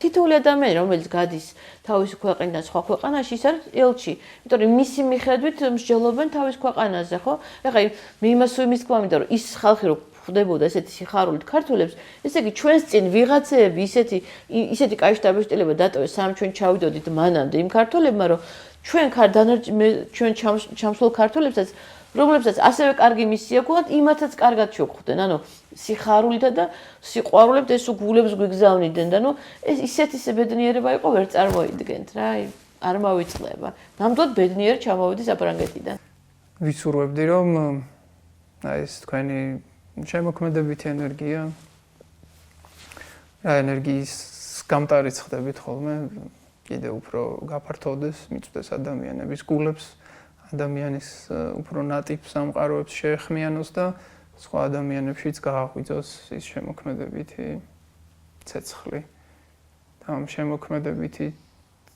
თითოეული ადამიანი რომელიც გადის თავისი ქვეყნიდან სხვა ქვეყანაში ის არის ელჩი იმიტომ რომ მისი მიხედვით მსჯელობენ თავის ქვეყანაზე ხო ეხლა მე იმას ვიმის თქმა მინდა რომ ის ხალხი რო ხდებოდა ესეთი სიხარულით ქართველებს ესე იგი ჩვენს წინ ვიღაცეები ისეთი კაი შტაბ-შტილება დატოვეს სამ ჩვენ ჩავიდოდით მანამდე იმ ქართველებმა რომ ჩვენ ჩამსვლელ ქართველებსაც რომლებსაც ასევე კარგი მისია გვაქვს იმათაც კარგად შევხვდნენ ანუ სიხარულით და სიყვარულით ეს უგულებს გვიგზავნიდნენ და ნუ ეს ისეთი ბედნიერება იყო ვერ წარმოიდგენთ რა არ მოვიწლება ნამდვილად ბედნიერი ჩამოვედი საფრანგეთიდან ვიცურვებდი რომ აი ეს თქვენი შემოქმედებითი ენერგია რა ენერგიის გამტარიც ხდებით ხოლმე კიდე უფრო გაფართოვდეს მიწვდეს ადამიანების გულებს ადამიანის უფრო ნატიფ სამყაროებს შეეხმიანოს და სხვა ადამიანებშიც გააღვიძოს ის შემოქმედებითი ცეცხლი და ამ შემოქმედებითი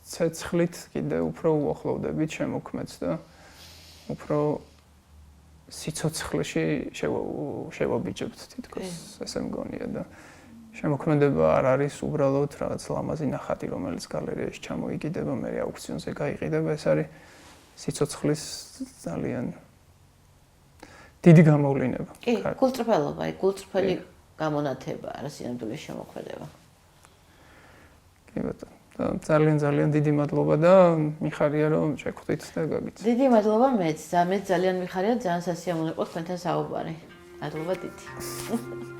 ცეცხლით კიდე უფრო უახლოვდებით შემოქმედს და უფრო სიცოცხლეში შევაბიჯებთ თითქოს ესე მგონია და შემოქმედება არ არის უბრალოდ რაღაც ლამაზი ნახატი რომელიც გალერეაში ჩამოიგიდება მე აუქციონზე გაიყიდება ეს არის სიცოცხლის ძალიან დიდი გამოვლინება კი გულწრფელობა გულწრფელი გამონათება არა სინამდვილის შემოქმედება კი ბატონო ძალიან დიდი მადლობა და მიხარია რომ შეგხვდით და გაგიცნობთ. დიდი მადლობა მეც ძალიან მიხარია ძალიან სასიამოვნო იყო თქვენთან საუბარი. მადლობა დიდი.